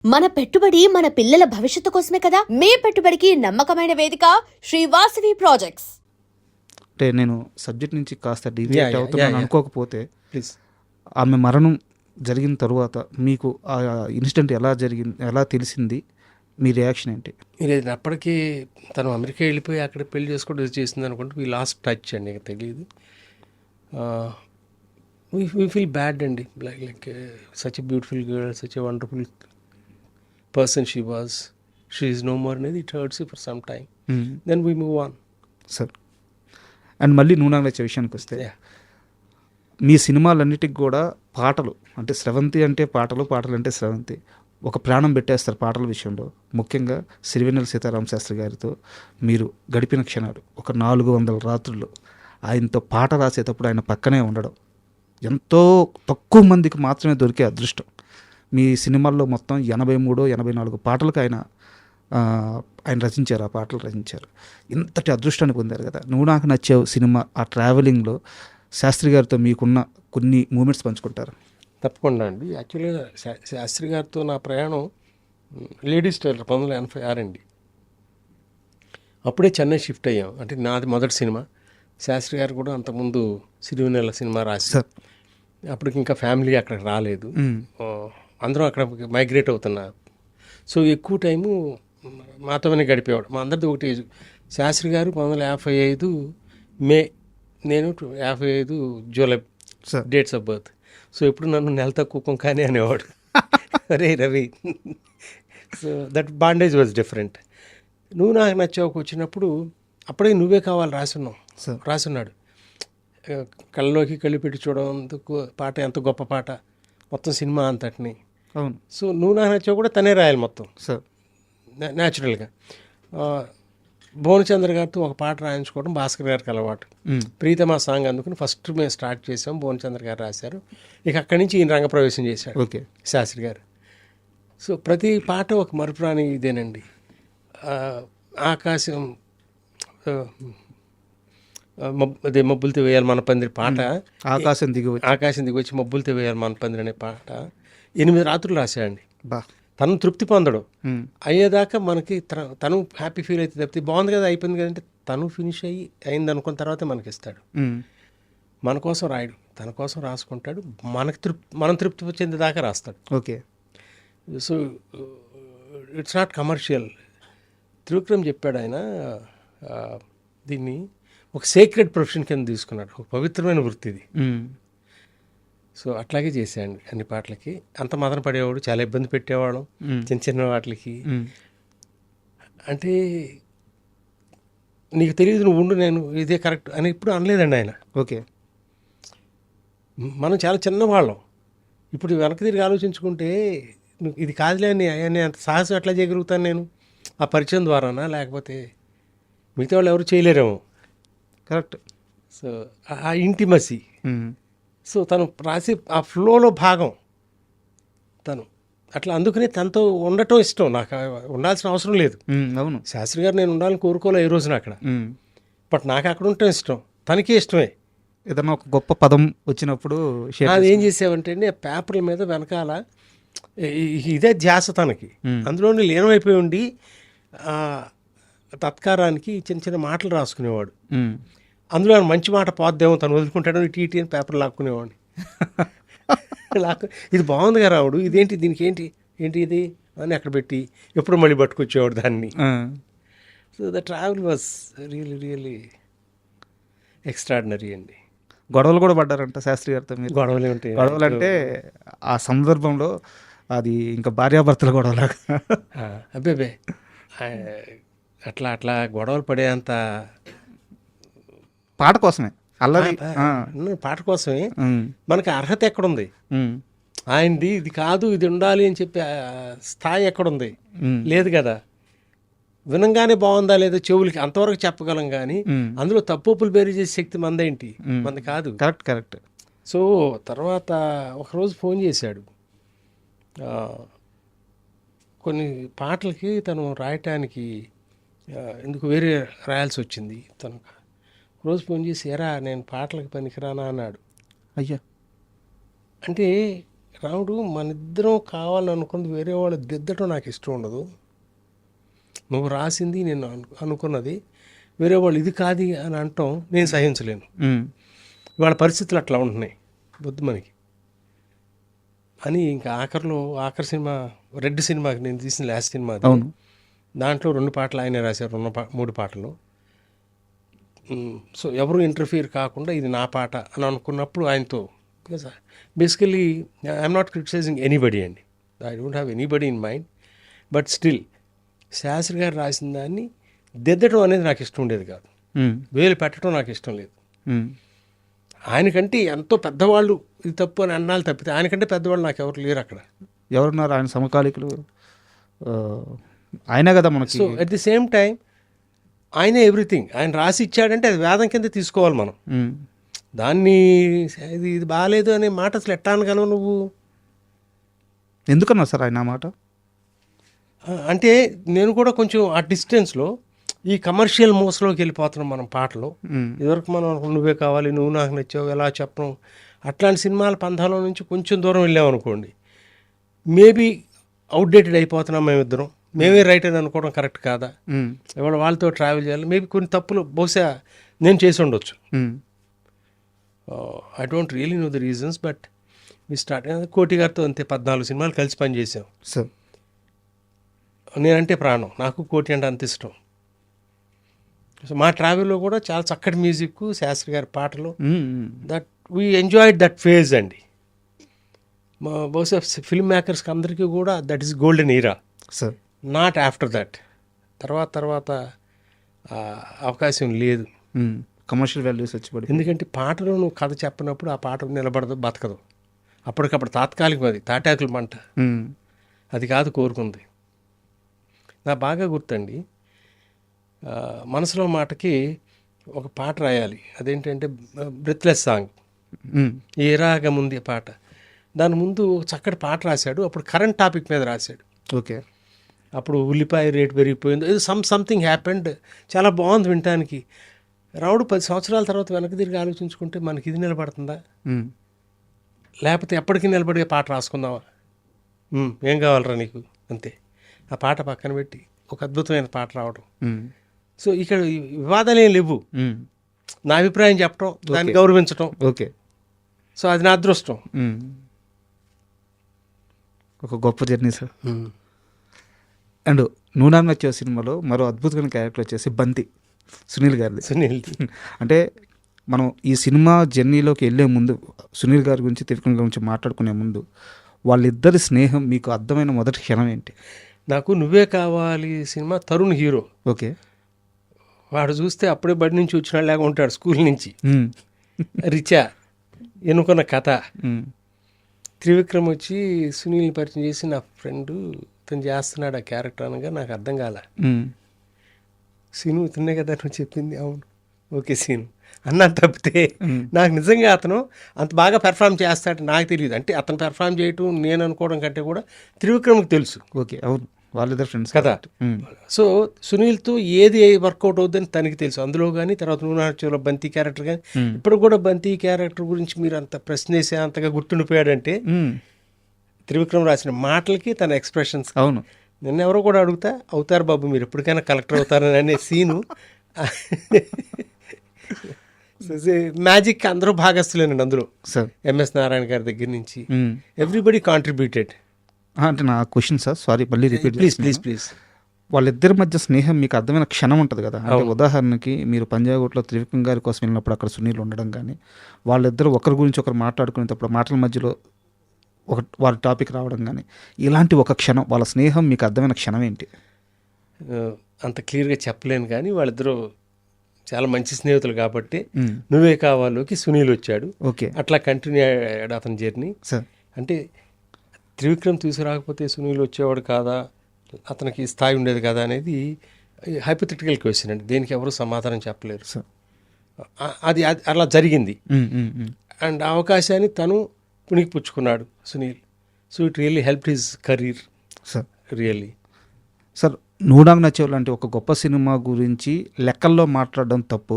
మన పెట్టుబడి మన పిల్లల భవిష్యత్తు కోసమే కదా. మీ పెట్టుబడికి నమ్మకమైన వేదిక శ్రీవాసవి ప్రాజెక్ట్స్. అంటే నేను సబ్జెక్ట్ నుంచి కాస్త డివియేట్ అవుతున్నాను అనుకోకపోతే, ప్లీజ్. ఆమె మరణం జరిగిన తరువాత మీకు ఆ ఇన్సిడెంట్ ఎలా తెలిసింది, మీ రియాక్షన్ ఏంటి? లేదు, అప్పటికి తను అమెరికా వెళ్ళిపోయి అక్కడ పెళ్లి చేసుకోవడం చేసింది అనుకుంటే వీ లాస్ట్ టచ్ అండి, ఇంకా తెలియదు. వీ ఫీల్ బ్యాడ్ అండి, like such a beautiful girl, such a wonderful person she is no more అనేది it hurts for some time, then we move on. Sir, and మళ్ళీ నూనె వచ్చే విషయానికి వస్తే, మీ సినిమాలన్నిటికి కూడా పాటలు అంటే స్రవంతి అంటే పాటలు, పాటలు అంటే స్రవంతి, ఒక ప్రాణం పెట్టేస్తారు పాటల విషయంలో. ముఖ్యంగా సిరివెన్నెల సీతారామ శాస్త్రి గారితో మీరు గడిపిన క్షణాలు, ఒక 400 రాత్రులు ఆయనతో పాట రాసేటప్పుడు ఆయన పక్కనే ఉండడం ఎంతో తక్కువ మందికి మాత్రమే దొరికే అదృష్టం. మీ సినిమాల్లో మొత్తం 83-84 పాటలకు ఆయన రచించారు, ఆ పాటలు రచించారు. ఇంతటి అదృష్టాన్ని పొందారు కదా. నువ్వు నాకు నచ్చావు సినిమా, ఆ ట్రావెలింగ్లో శాస్త్రి గారితో మీకున్న కొన్ని మూమెంట్స్ పంచుకుంటారు? తప్పకుండా అండి. యాక్చువల్గా శాస్త్రి గారితో నా ప్రయాణం లేడీస్ టైలర్ 1986 అండి. అప్పుడే చెన్నై షిఫ్ట్ అయ్యాం. అంటే నాది మొదటి సినిమా. శాస్త్రి గారు కూడా అంతకుముందు సిరివెన్నెల సినిమా రాశారు. అప్పటికి ఇంకా ఫ్యామిలీ అక్కడికి రాలేదు, అందరం అక్కడ మైగ్రేట్ అవుతున్నారు. సో ఎక్కువ టైము మాతోనే గడిపేవాడు. మా అందరిది ఒకటి ఏజ్. శాస్త్రి గారు 1955 మే, నేను 55 July dates of birth. So ఎప్పుడు నన్ను నెల తక్కువ కానీ అనేవాడు, అరే Ravi. So that bondage was different. నువ్వు నాకు నచ్చావుకు వచ్చినప్పుడు అప్పుడే నువ్వే కావాలి రాసున్నాడు. కళ్ళలోకి కళ్ళు పెట్టి చూడడందుకు పాట ఎంత గొప్ప పాట, మొత్తం సినిమా అంతటిని. అవును. సో నువ్వు నాకు నచ్చావు కూడా తనే రాయాలి మొత్తం సార్, న్యాచురల్గా. భువనచంద్ర గారితో ఒక పాట రాయించుకోవడం భాస్కర్ గారికి అలవాటు. ప్రీతమా సాంగ్ అందుకుని ఫస్ట్ మేము స్టార్ట్ చేసాం, భువనచంద్ర గారు రాశారు. ఇక అక్కడి నుంచి ఈయన రంగప్రవేశం చేశాడు. ఓకే, శాస్త్రి గారు. సో ప్రతి పాట ఒక మరుపురాని ఇదేనండి. ఆకాశం అదే మబ్బులతో వేయాలి మన పందిరి పాట, ఆకాశం దిగి వచ్చి మబ్బులతో వేయాలి మన పందిరి అనే పాట 8 రాత్రులు రాశాడండి. తను తృప్తి పొందడం అయ్యేదాకా మనకి తను హ్యాపీ ఫీల్ అయితే తప్పితే బాగుంది కదా అయిపోయింది కదంటే తను ఫినిష్ అయింది అనుకున్న తర్వాతే మనకి ఇస్తాడు. మన కోసం రాయడు, తన కోసం రాసుకుంటాడు. మనం తృప్తి చెందేదాకా రాస్తాడు. Okay. So it's not commercial. Trivikram చెప్పాడు ఆయన, దీన్ని ఒక సేక్రెడ్ ప్రొఫెషన్ కింద తీసుకున్నాడు, ఒక పవిత్రమైన వృత్తి ఇది. సో అట్లాగే చేశాడు అన్ని పాటలకి. అంత మదన పడేవాడు, చాలా ఇబ్బంది పెట్టేవాడు చిన్న చిన్న వాటికి. అంటే నీకు తెలియదు, నువ్వు ఉండు, నేను ఇదే కరెక్ట్ అని ఇప్పుడు అనలేదండి ఆయన. ఓకే. మనం చాలా చిన్నవాళ్ళం. ఇప్పుడు వెనక తిరిగి ఆలోచించుకుంటే ఇది కాదులే అని అంత సాహసం ఎట్లా చేయగలుగుతాను నేను? ఆ పరిచయం ద్వారానా, లేకపోతే మిగతా వాళ్ళు ఎవరు చేయలేరేమో. కరెక్ట్. సో ఆ ఇంటిమసీ, సో తను రాసి ఆ ఫ్లోలో భాగం తను అట్లా. అందుకనే తనతో ఉండటం ఇష్టం నాకు. ఉండాల్సిన అవసరం లేదు. అవును, శాస్త్రి గారు నేను ఉండాలని కోరుకోలే ఏ రోజున అక్కడ. బట్ నాకు అక్కడ ఉండటం ఇష్టం, తనకే ఇష్టమే. ఏదన్నా ఒక గొప్ప పదం వచ్చినప్పుడు అది ఏం చేసావంటే అండి, ఆ పేపర్ల మీద వెనకాల ఇదే ధ్యాస తనకి. అందులోనే లీనమైపోయి ఉండి తత్కారానికి చిన్న చిన్న మాటలు రాసుకునేవాడు. అందులో మంచి మాట పోద్దేమో తను వదులుకుంటాడు, ఇటీ అని పేపర్ లాక్కునేవాడిని. ఇది బాగుంది కదా రావుడు, ఇదేంటి, దీనికి ఏంటి ఇది అని అక్కడ పెట్టి ఎప్పుడు మళ్ళీ పట్టుకొచ్చేవాడు దాన్ని. So the travel was really extraordinary అండి. గొడవలు కూడా పడ్డారంట శాస్త్రి గారితో మీరు? గొడవలే ఉంటాయి. గొడవలు అంటే ఆ సందర్భంలో అది ఇంకా భార్యాభర్తల గొడవలాగా? అబ్బే అట్లా గొడవలు పడేంత పాట కోసమే, అల్లరి పాట కోసమే. మనకి అర్హత ఎక్కడుంది? ఆయనది ఇది కాదు, ఇది ఉండాలి అని చెప్పి స్థాయి ఎక్కడుంది? లేదు కదా. వినంగానే బాగుందా లేదో చెవులకి అంతవరకు చెప్పగలం కానీ అందులో తప్పులు బేరీ చేసే శక్తి మందేంటి? మంది కాదు. కరెక్ట్. సో తర్వాత ఒకరోజు ఫోన్ చేశాడు. కొన్ని పాటలకి తను రాయటానికి ఎందుకు వేరే రాయాల్సి వచ్చింది. తను రోజు ఫోన్ చేసి, ఎరా నేను పాటలకు పనికిరానా అన్నాడు. అయ్యా, అంటే రాముడు మన ఇద్దరం కావాలనుకుంది వేరే వాళ్ళు దిద్దటం నాకు ఇష్టం ఉండదు. నువ్వు రాసింది నేను అనుకున్నది వేరే వాళ్ళు ఇది కాదు అని అనటం నేను సహించలేను. వాళ్ళ పరిస్థితులు అట్లా ఉంటున్నాయి బుద్ధి మనకి అని. ఇంకా ఆఖరి సినిమా రెడ్ సినిమాకి నేను తీసిన లాస్ట్ సినిమా అది. అవును. దాంట్లో 2 పాటలు ఆయనే రాశారు, 3 పాటలు. సో ఎవరు ఇంటర్ఫియర్ కాకుండా ఇది నా పాట అని అనుకున్నప్పుడు ఆయనతో, because basically I'm not criticizing anybody అండి, I don't have anybody in mind, but still Shastri గారు రాసిన దాన్ని దిద్దటం అనేది నాకు ఇష్టం ఉండేది కాదు, వేలు పెట్టడం నాకు ఇష్టం లేదు. ఆయనకంటే ఎంతో పెద్దవాళ్ళు ఇది తప్పు అని అన్నాళ్ళు తప్పితే ఆయనకంటే పెద్దవాళ్ళు నాకు ఎవరు లేరు అక్కడ. ఎవరున్నారు ఆయన సమకాలికులు? ఆయనే కదా మనకి. So at the same time ఆయనే ఎవ్రీథింగ్. ఆయన రాసి ఇచ్చాడంటే అది వేదం కింద తీసుకోవాలి మనం. దాన్ని ఇది బాగాలేదు అనే మాట అసలు ఎట్టా అనగలవు నువ్వు? ఎందుకన్నా సార్ ఆయన మాట? అంటే నేను కూడా కొంచెం ఆ డిస్టెన్స్లో ఈ కమర్షియల్ మోసలోకి వెళ్ళిపోతున్నాం మనం పాటలు. ఇదివరకు మనం నువ్వే కావాలి, నువ్వు నాకు నచ్చావు, ఎలా చెప్పడం, అట్లాంటి సినిమాల పంథాలో నుంచి కొంచెం దూరం వెళ్ళామనుకోండి, మేబీ అవుట్డేటెడ్ అయిపోతున్నాం మేమిద్దరం. మేమే రైట్ అని అనుకోవడం కరెక్ట్ కాదా? ఇవాళ వాళ్ళతో ట్రావెల్ చేయాలి, మేబీ కొన్ని తప్పులు బహుశా నేను చేసి ఉండొచ్చు. I don't really know the reasons, but me start కోటి గారితో అంతే 14 సినిమాలు కలిసి పనిచేసాం. సార్ నేనంటే ప్రాణం, నాకు కోటి అంటే అంత ఇష్టం. సో మా ట్రావెల్లో కూడా చాలా చక్కటి మ్యూజిక్, శాస్త్రి గారి పాటలు, that we enjoyed that phase అండి. బహుశా ఫిల్మ్ మేకర్స్కి అందరికీ కూడా that is golden era. Sir not after that. తర్వాత అవకాశం లేదు. కమర్షియల్ వాల్యూస్ వచ్చి పడి, ఎందుకంటే పాటలో నువ్వు కథ చెప్పినప్పుడు ఆ పాట నిలబడదు, బతకదు. అప్పటికప్పుడు తాత్కాలికం, అది తాటాకుల మంట, అది కాదు కోరుకుంది. నాకు బాగా గుర్తండి, మనసులో మాటకి ఒక పాట రాయాలి, అదేంటంటే బ్రెత్లెస్ సాంగ్, ఏ రాగం ఉంది పాట. దాని ముందు చక్కటి పాట రాశాడు, అప్పుడు కరెంట్ టాపిక్ మీద రాశాడు. ఓకే. అప్పుడు ఉల్లిపాయ రేటు పెరిగిపోయింది, ఏదో సంథింగ్ హ్యాపెండ్, చాలా బాగుంది వినటానికి. రావుడు 10 సంవత్సరాల తర్వాత వెనక్కి తిరిగి ఆలోచించుకుంటే మనకి ఇది నిలబడుతుందా, లేకపోతే ఎప్పటికీ నిలబడే పాట రాసుకుందామా, ఏం కావాలరా నీకు, అంతే. ఆ పాట పక్కన పెట్టి ఒక అద్భుతమైన పాట రావడం. సో ఇక్కడ వివాదాలు ఏం లేవు, నా అభిప్రాయం చెప్పడం, దాన్ని గౌరవించడం. ఓకే. సో అది నా అదృష్టం. ఒక గొప్ప జర్నీ సార్. అండ్ నూనాన్ వచ్చే సినిమాలో మరో అద్భుతమైన క్యారెక్టర్ వచ్చేసి బంతి, సునీల్ గారిది. అంటే మనం ఈ సినిమా జర్నీలోకి వెళ్ళే ముందు సునీల్ గారి గురించి, త్రివిక్రమ్ గురించి మాట్లాడుకునే ముందు వాళ్ళిద్దరి స్నేహం మీకు అర్థమైన మొదటి క్షణం ఏంటి? నాకు నువ్వే కావాలి సినిమా, తరుణ్ హీరో. ఓకే. వాడు చూస్తే అప్పుడే బడి నుంచి వచ్చినలాగా ఉంటాడు, స్కూల్ నుంచి. రిచా, ఎన్నుకున్న కథ. త్రివిక్రమ్ వచ్చి సునీల్ని పరిచయం చేసి, నా ఫ్రెండు ఇతను చేస్తున్నాడు ఆ క్యారెక్టర్ అనగా నాకు అర్థం కాల. సీను ఇతనే కదా నువ్వు చెప్పింది, అవును ఓకే సీను అన్నా తప్పితే నాకు నిజంగా అతను అంత బాగా పెర్ఫామ్ చేస్తాడు నాకు తెలియదు. అంటే అతను పెర్ఫామ్ చేయటం నేను అనుకోవడం కంటే కూడా త్రివిక్రమ్కి తెలుసు. ఓకే, అవును, వాళ్ళిద్దరు ఫ్రెండ్స్ కదా. సో సునీల్తో ఏది వర్కౌట్ అవుద్దని తనకి తెలుసు. అందులో కానీ తర్వాత నూనెలో బంతి క్యారెక్టర్ కానీ, ఇప్పుడు కూడా బంతి క్యారెక్టర్ గురించి మీరు అంత ప్రశ్న వేసే అంతగా గుర్తుండిపోయాడంటే త్రివిక్రమ్ రాసిన మాటలకి తన ఎక్స్ప్రెషన్స్. అవును. నిన్న ఎవరో కూడా అడుగుతా, అవుతారు బాబు మీరు ఎప్పటికైనా కలెక్టర్ అవుతారని అనే సీను మ్యాజిక్ అందరూ భాగస్తులేనండి అందులో. సార్ ఎంఎస్ నారాయణ గారి దగ్గర నుంచి ఎవ్రీబడి కాంట్రిబ్యూటెడ్. అంటే నా క్వశ్చన్ సార్, సారీ మళ్ళీ రిపీట్ ప్లీజ్. వాళ్ళిద్దరి మధ్య స్నేహం మీకు అర్థమైన క్షణం ఉంటుంది కదా. అంటే ఉదాహరణకి మీరు పంజాగుట్లో త్రివిక్రమ్ గారి కోసం వెళ్ళినప్పుడు అక్కడ సునీల్ ఉండడం కానీ, వాళ్ళిద్దరు ఒకరి గురించి ఒకరు మాట్లాడుకునేటప్పుడు మాటల మధ్యలో వారి టాపిక్ రావడం కానీ, ఇలాంటి ఒక క్షణం, వాళ్ళ స్నేహం మీకు అర్థమైన క్షణం ఏంటి? అంత క్లియర్గా చెప్పలేను కానీ వాళ్ళిద్దరూ చాలా మంచి స్నేహితులు కాబట్టి నువ్వే కావాలోకి సునీల్ వచ్చాడు. ఓకే. అట్లా కంటిన్యూ అయ్యాడు అతని జర్నీ. సార్ అంటే త్రివిక్రమ్ తీసుకురాకపోతే సునీల్ వచ్చేవాడు కాదా, అతనికి స్థాయి ఉండేది కదా అనేది హైపోథెటికల్ క్వశ్చన్ అండి, దేనికి ఎవరు సమాధానం చెప్పలేరు. అది అలా జరిగింది. అండ్ ఆ అవకాశాన్ని తను పుణికి పుచ్చుకున్నాడు Sunil. So it really help his career. Sir really. Sir నువ్వు నాకు నచ్చేవు లాంటి ఒక గొప్ప సినిమా గురించి లెక్కల్లో మాట్లాడడం తప్పు.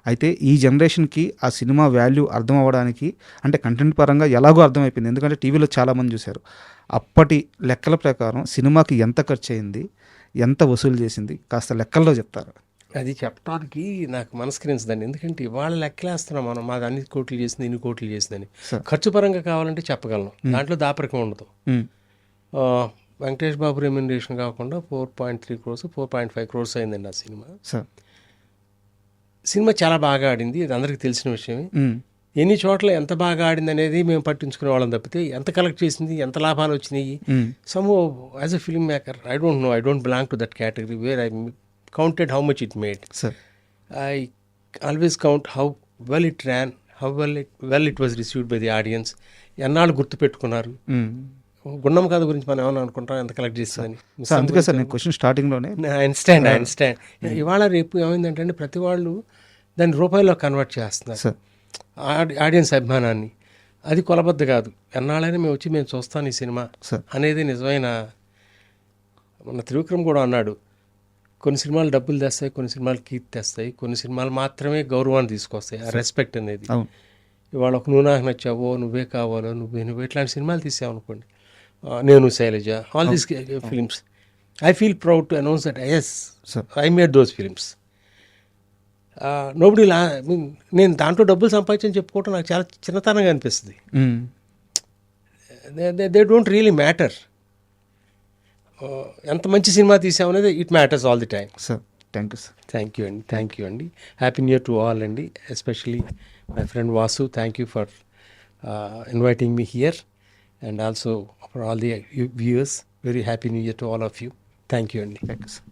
అయితే ఈ జనరేషన్కి ఆ సినిమా వాల్యూ అర్థం అవ్వడానికి అంటే కంటెంట్ పరంగా ఎలాగో అర్థమైపోయింది, ఎందుకంటే టీవీలో చాలామంది చూశారు. అప్పటి లెక్కల ప్రకారం సినిమాకి ఎంత ఖర్చు అయింది, ఎంత వసూలు చేసింది, కాస్త లెక్కల్లో చెప్తారు. అది చెప్పడానికి నాకు మనస్కరించదండి, ఎందుకంటే ఇవాళ లెక్కలేస్తున్నాం మనం, మాది అన్ని కోట్లు చేసింది ఇన్ని కోట్లు చేసిందని. సార్. ఖర్చు పరంగా కావాలంటే చెప్పగలను, దాంట్లో దాపరికం ఉండదు. ఆ, వెంకటేష్ బాబు రెమ్యునరేషన్ కాకుండా 4.3 crores 4.5 crores అయిందండి ఆ సినిమా. సార్. సినిమా చాలా బాగా ఆడింది, ఇది అందరికీ తెలిసిన విషయమే. ఎన్ని చోట్ల ఎంత బాగా ఆడింది అనేది మేము పట్టించుకునే వాళ్ళం తప్పితే ఎంత కలెక్ట్ చేసింది, ఎంత లాభాలు వచ్చినాయి, some as a film maker I don't know, I don't belong to that category where I counted how much it made. Sir. I always count how well it ran, how well it was received by the audience, ఎన్నాళ్ళు గుర్తుపెట్టుకున్నారు. గుండమ్మ కథ గురించి మనం ఏమన్నా అనుకుంటాం ఎంత collect చేస్తుందని. Sir అందుకే సార్ నేను క్వశ్చన్ స్టార్టింగ్లోనే ఐ అండర్స్టాండ్. ఇవాళ రేపు ఏమైందంటే ప్రతి వాళ్ళు దాన్ని రూపాయల్లో కన్వర్ట్ చేస్తున్నారు, సార్. ఆడియన్స్ అభిమానాన్ని. అది కొలబద్ద కాదు, ఎన్నాళ్ళైనా మేము వచ్చి మేము చూస్తాను ఈ సినిమా సార్. అనేది నిజమైన. మన త్రివిక్రమ్ కూడా అన్నాడు, కొన్ని సినిమాలు డబ్బులు తెస్తాయి, కొన్ని సినిమాలు కీర్తి తెస్తాయి, కొన్ని సినిమాలు మాత్రమే గౌరవాన్ని తీసుకొస్తాయి, ఆ రెస్పెక్ట్ అనేది. అవును. ఇవాళ ఒక నువ్వు నాకు నచ్చావో, నువ్వే కావాలో, నువ్వు ఇట్లాంటి సినిమాలు తీసావనుకోండి, Nenu Sailaja, all these films, I feel proud to announce that yes I made those films. Nobody నేను దాంట్లో డబ్బులు సంపాదించని చెప్పుకోవటం నాకు చాలా చిన్నతనంగా అనిపిస్తుంది. They don't really matter. ఎంత మంచి సినిమా తీసామనేది it matters all the time. Sir thank you sir. Thank you అండి. Happy new year to all అండి, especially my friend Vasu. Thank you for inviting me here and also for all the viewers. Very happy new year to all of you. Thank you అండి. Thank you sir.